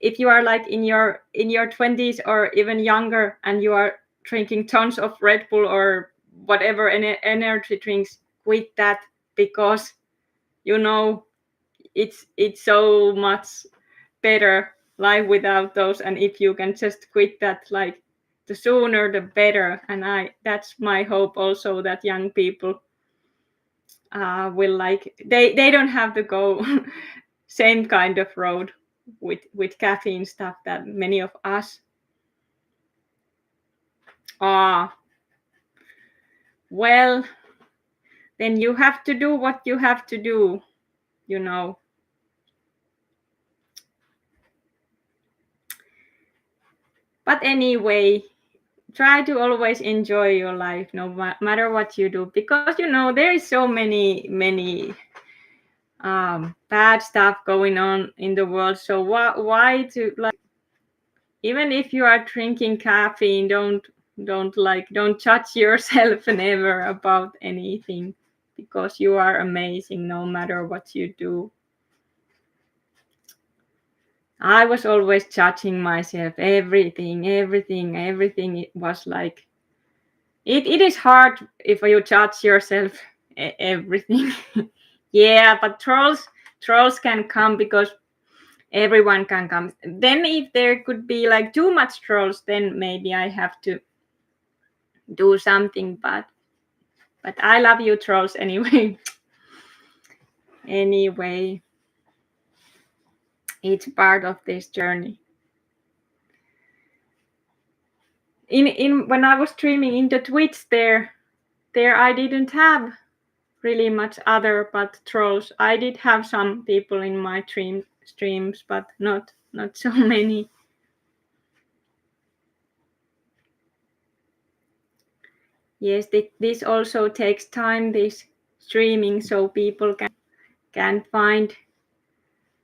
if you are like in your 20s or even younger, and you are drinking tons of Red Bull or whatever energy drinks, quit that, because it's so much better life without those, and if you can just quit that, like the sooner the better. And that's my hope also, that young people will like, they don't have to go same kind of road with caffeine stuff that many of us are. Well, then you have to do what you have to do, you know. But anyway, try to always enjoy your life, no matter what you do, because you know there is so many bad stuff going on in the world. So why to, like, even if you are drinking caffeine, don't judge yourself never about anything, because you are amazing no matter what you do. I was always judging myself, everything. It was like, it is hard if you judge yourself everything. Yeah, but trolls can come, because everyone can come. Then if there could be like too much trolls, then maybe I have to do something. But I love you, trolls, anyway. Anyway, it's part of this journey. In when I was streaming into Twitch, there I didn't have really much other but trolls. I did have some people in my streams, but not so many. Yes, this also takes time, this streaming, so people can find,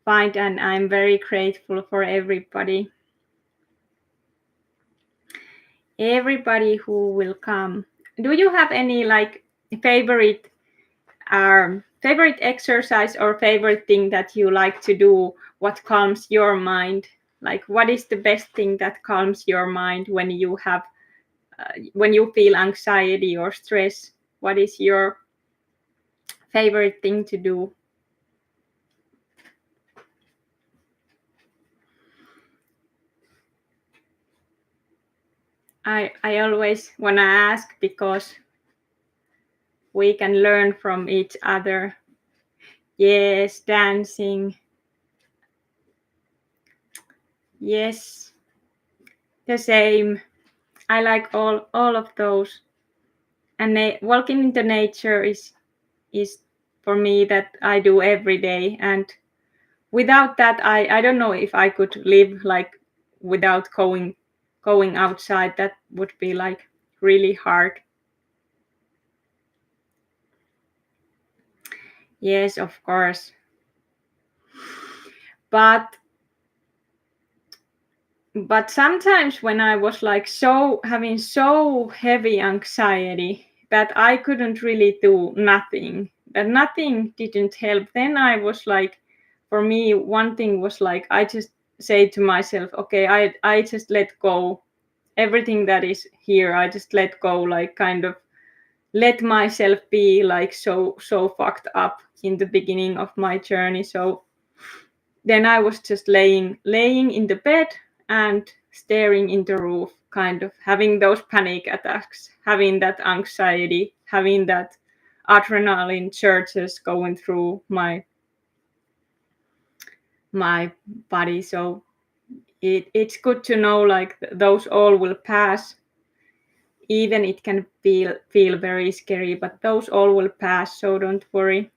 and I'm very grateful for everybody who will come. Do you have any like favorite exercise or favorite thing that you like to do, what calms your mind? Like, what is the best thing that calms your mind when you have when you feel anxiety or stress? What is your favorite thing to do? I always want to ask, because we can learn from each other. Yes, dancing. Yes, the same. I like all of those. And walking into nature is for me that I do every day. And without that, I don't know if I could live like without going outside. That would be like really hard. Yes, of course. But sometimes when I was like having so heavy anxiety that I couldn't really do nothing, that nothing didn't help, then I was like, for me, one thing was like, I just say to myself, okay, I just let go everything that is here. I just let go, like kind of let myself be like so fucked up in the beginning of my journey. So then I was just laying in the bed and staring in the roof, kind of having those panic attacks, having that anxiety, having that adrenaline surges going through my body. So it's good to know, like, those all will pass. Even it can feel very scary, but those all will pass, so don't worry.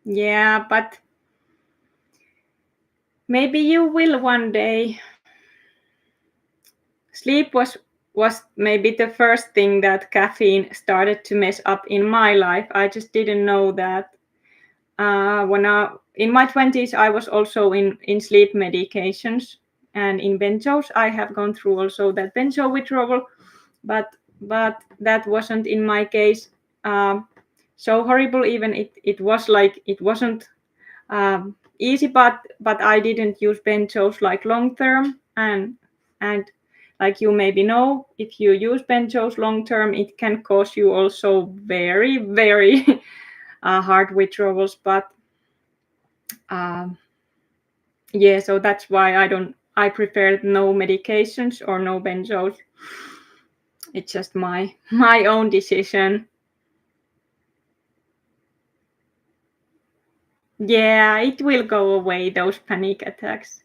Yeah, but maybe you will one day. Sleep was maybe the first thing that caffeine started to mess up in my life. I just didn't know that. When in my 20s, I was also in sleep medications and in benzos. I have gone through also that benzo withdrawal, but that wasn't in my case so horrible. Even it was like, it wasn't easy, but I didn't use benzos like long term, and like you maybe know, if you use benzos long term, it can cause you also very, very hard withdrawals. But um, yeah, so that's why I prefer no medications or no benzos. It's just my own decision. Yeah, it will go away, those panic attacks.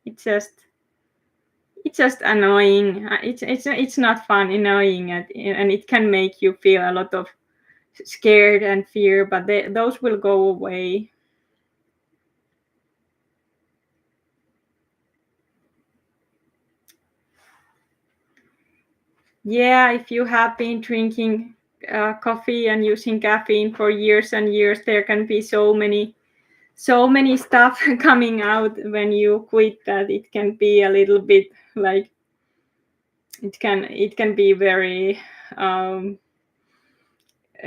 It's just annoying. It's not fun, annoying, and it can make you feel a lot of scared and fear, but those will go away. Yeah, if you have been drinking coffee and using caffeine for years and years, there can be so many stuff coming out when you quit that it can be a little bit like it can be very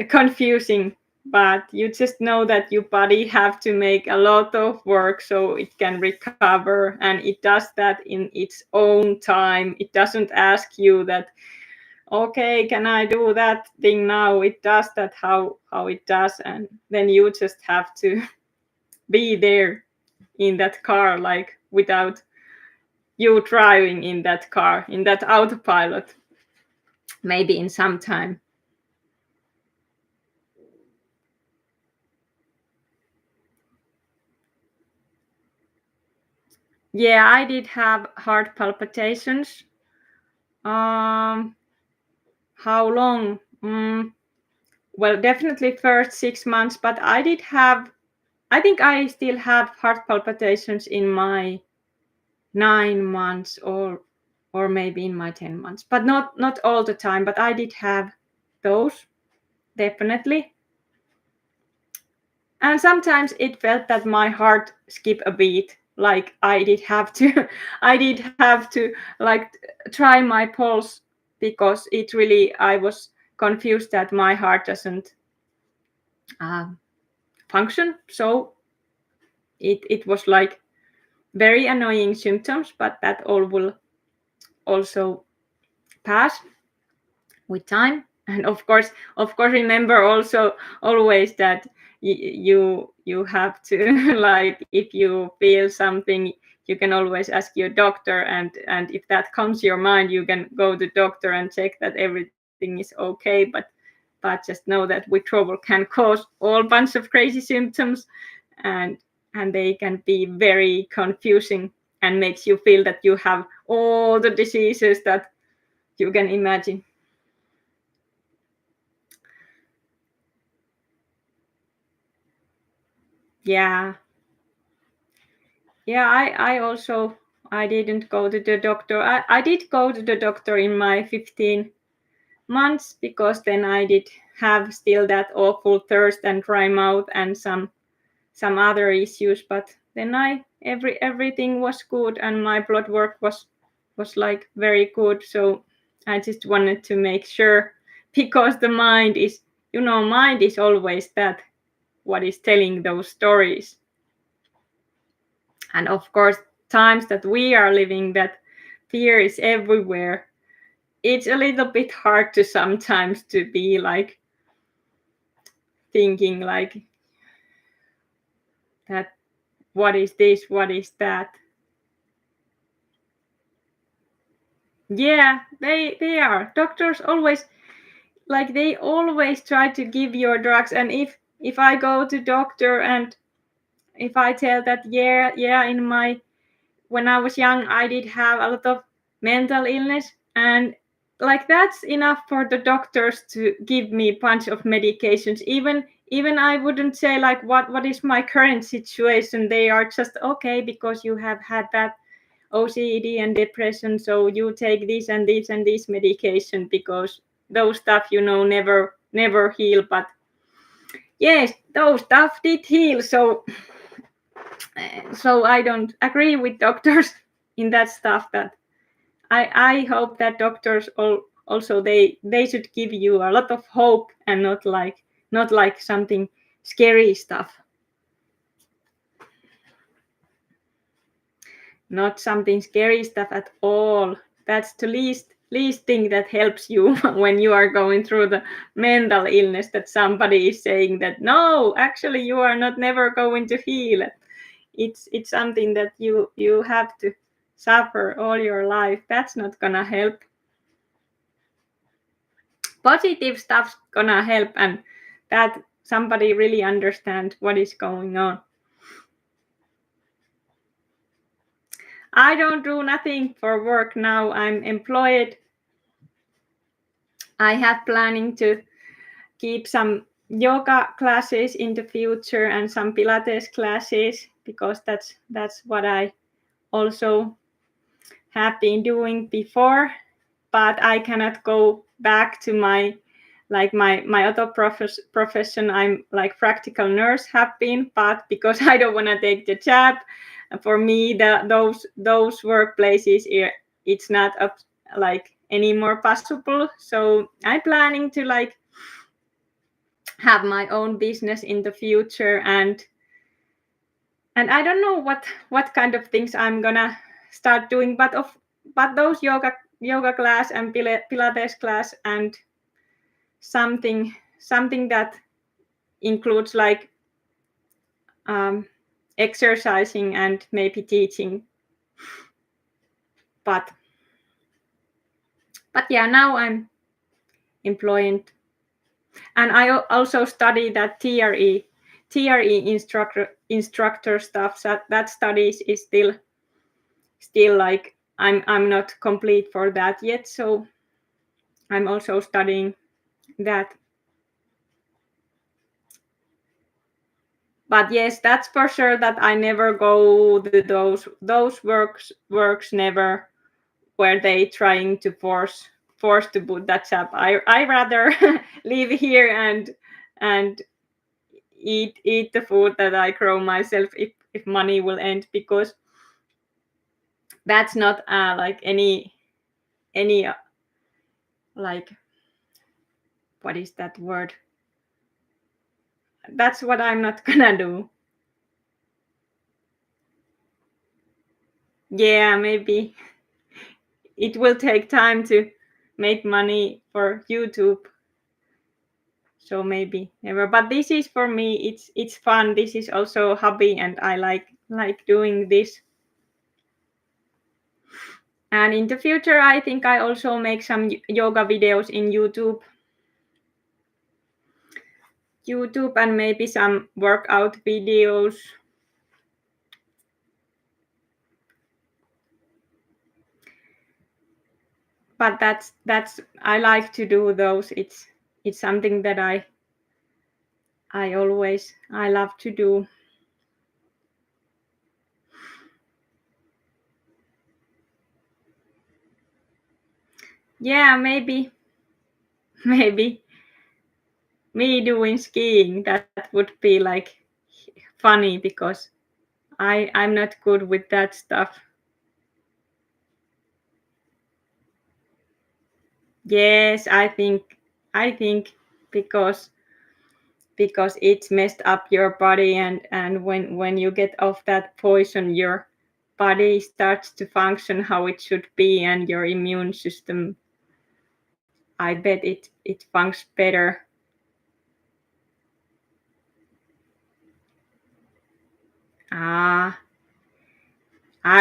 confusing, but you just know that your body have to make a lot of work so it can recover, and it does that in its own time. It doesn't ask you that, okay, can I do that thing now? It does that how it does, and then you just have to be there in that car, like without you driving in that car, in that autopilot, maybe in some time. Yeah, I did have heart palpitations. um how long? Well, definitely first 6 months, but I think I still have heart palpitations in my 9 months, or maybe in my 10 months, but not all the time. But I did have those, definitely. And sometimes it felt that my heart skipped a beat, like I did have to I did have to like try my pulse, because it really, I was confused that my heart doesn't uh, function. So it was like very annoying symptoms, but that all will also pass with time. And of course remember also always that you have to like, if you feel something, you can always ask your doctor, and if that comes your mind, you can go to doctor and check that everything is okay. But just know that withdrawal can cause all bunch of crazy symptoms, and they can be very confusing, and makes you feel that you have all the diseases that you can imagine. Yeah, yeah. I also, I didn't go to the doctor. I did go to the doctor in my 15 months, because then I did have still that awful thirst and dry mouth and some other issues. But then everything was good, and my blood work was like very good. So I just wanted to make sure, because the mind is, mind is always that what is telling those stories. And of course, times that we are living, that fear is everywhere, it's a little bit hard to sometimes to be like thinking like that, what is this, what is that. Yeah, they are, doctors always, like they always try to give your drugs. And if I go to doctor, and if I tell that, yeah, in my, when I was young, I did have a lot of mental illness, and like that's enough for the doctors to give me a bunch of medications. Even I wouldn't say like what is my current situation. They are just, okay, because you have had that OCD and depression, so you take this and this and this medication, because those stuff, never heal. But yes, those stuff did heal. So I don't agree with doctors in that stuff. That I hope that doctors also, they should give you a lot of hope, and not like something scary stuff. Not something scary stuff at all. that's the least thing that helps you when you are going through the mental illness, that somebody is saying that no, actually you are not never going to heal. It's something that you have to suffer all your life. That's not gonna help. Positive stuff's gonna help, and that somebody really understands what is going on. I don't do nothing for work now. I'm employed. I have planning to keep some yoga classes in the future and some Pilates classes, because that's what I also have been doing before. But I cannot go back to my other profession. I'm like practical nurse have been, but because I don't want to take the jab, for me those workplaces, it's not up like anymore possible. So I'm planning to like have my own business in the future, and I don't know what kind of things I'm gonna start doing, but those yoga class and Pilates class and something that includes like exercising and maybe teaching. But yeah, now I'm employed, and I also study that TRE instructor stuff. So that studies is still like I'm not complete for that yet. So I'm also studying that. But yes, that's for sure that I never go to those works never, where they trying to force to put that up. I rather live here and eat the food that I grow myself, if money will end, because that's not like any like, what is that word? That's what I'm not gonna do. Yeah, maybe it will take time to make money for YouTube. So maybe never. But this is for me, it's fun. This is also a hobby, and I like doing this. And in the future, I think I also make some yoga videos in YouTube and maybe some workout videos. But that's I like to do those. It's something that I love to do. Yeah, maybe me doing skiing, that would be like funny, because I'm not good with that stuff. Yes, I think because it's messed up your body, and when you get off that poison, your body starts to function how it should be, and your immune system, I bet it functions better. I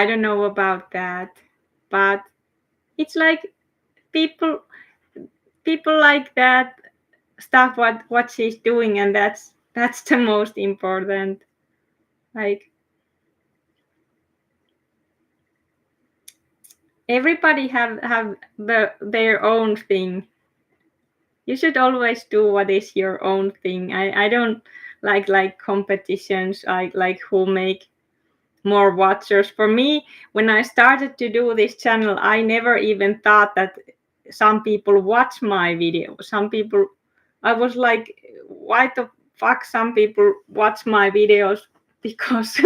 don't know about that, but it's like people like that stuff, what she's doing, and that's the most important. Like, everybody have their own thing. You should always do what is your own thing. I don't like competitions, like who make more watchers. For me, when I started to do this channel, I never even thought that some people watch my video. Some people, I was like, why the fuck some people watch my videos? Because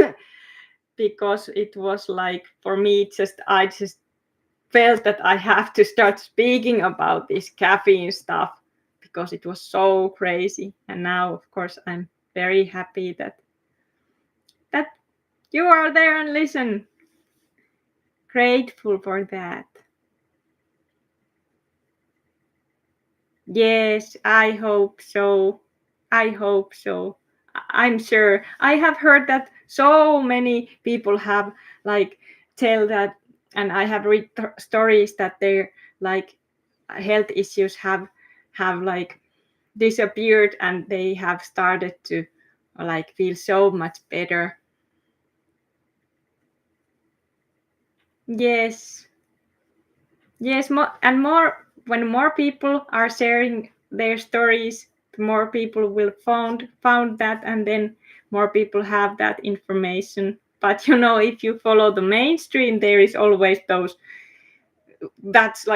because it was like, for me, I just felt that I have to start speaking about this caffeine stuff, because it was so crazy. And now, of course, I'm very happy that you are there and listen. Grateful for that. Yes, I hope so. I hope so. I'm sure. I have heard that so many people have like tell that, and I have read stories that their like health issues have like disappeared, and they have started to like feel so much better. Yes. Yes, more and more when more people are sharing their stories, more people will found that, and then more people have that information. But if you follow the mainstream, there is always those. That's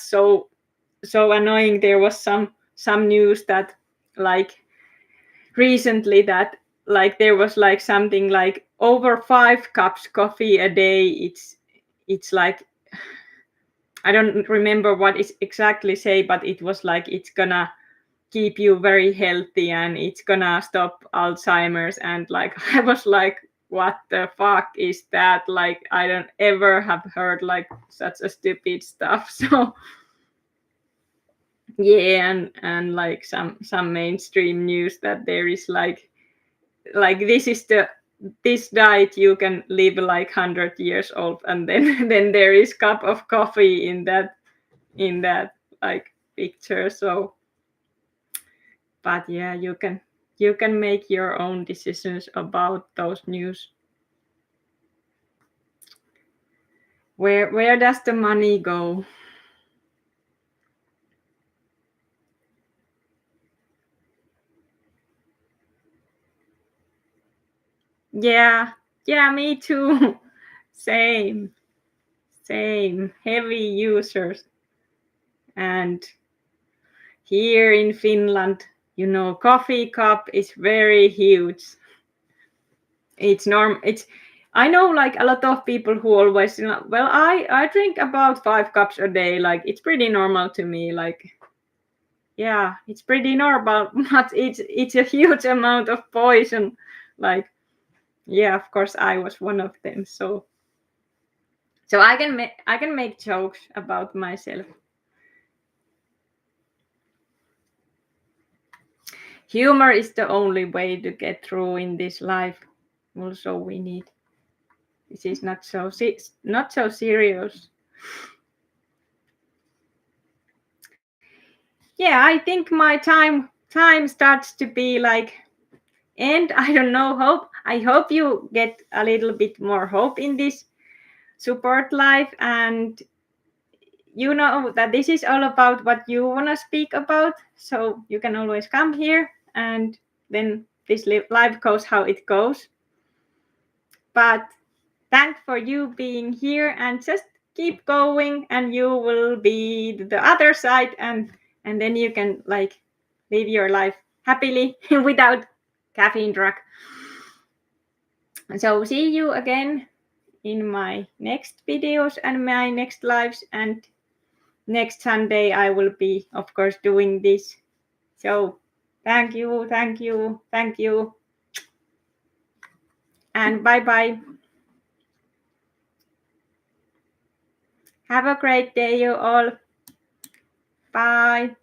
so annoying. There was some news that like recently that like there was like something like over 5 cups coffee a day. It's like I don't remember what it exactly say, but it was like it's gonna keep you very healthy and it's gonna stop Alzheimer's. And like I was like, what the fuck is that? Like I don't ever have heard like such a stupid stuff. So yeah, and like some mainstream news that there is like this diet you can live like 100 years old, and then then there is cup of coffee in that like picture. So but yeah, you can make your own decisions about those news. Where does the money go? Yeah, yeah, me too. same same heavy users. And here in Finland, coffee cup is very huge. It's I know like a lot of people who always well, I drink about 5 cups a day. Like it's pretty normal to me. Like yeah, it's pretty normal, but it's a huge amount of poison. Like yeah, of course I was one of them. So I can make jokes about myself. Humor is the only way to get through in this life. Also, we need. This is not so serious. Yeah, I think my time starts to be like end. I don't know. I hope you get a little bit more hope in this support life, and you know that this is all about what you want to speak about. So you can always come here, and then this life goes how it goes. But thank for you being here, and just keep going, and you will be the other side, and then you can like live your life happily without caffeine drug. So see you again in my next videos and my next lives, and next Sunday I will be of course doing this. So thank you, thank you, thank you, and bye bye. Have a great day, you all. Bye.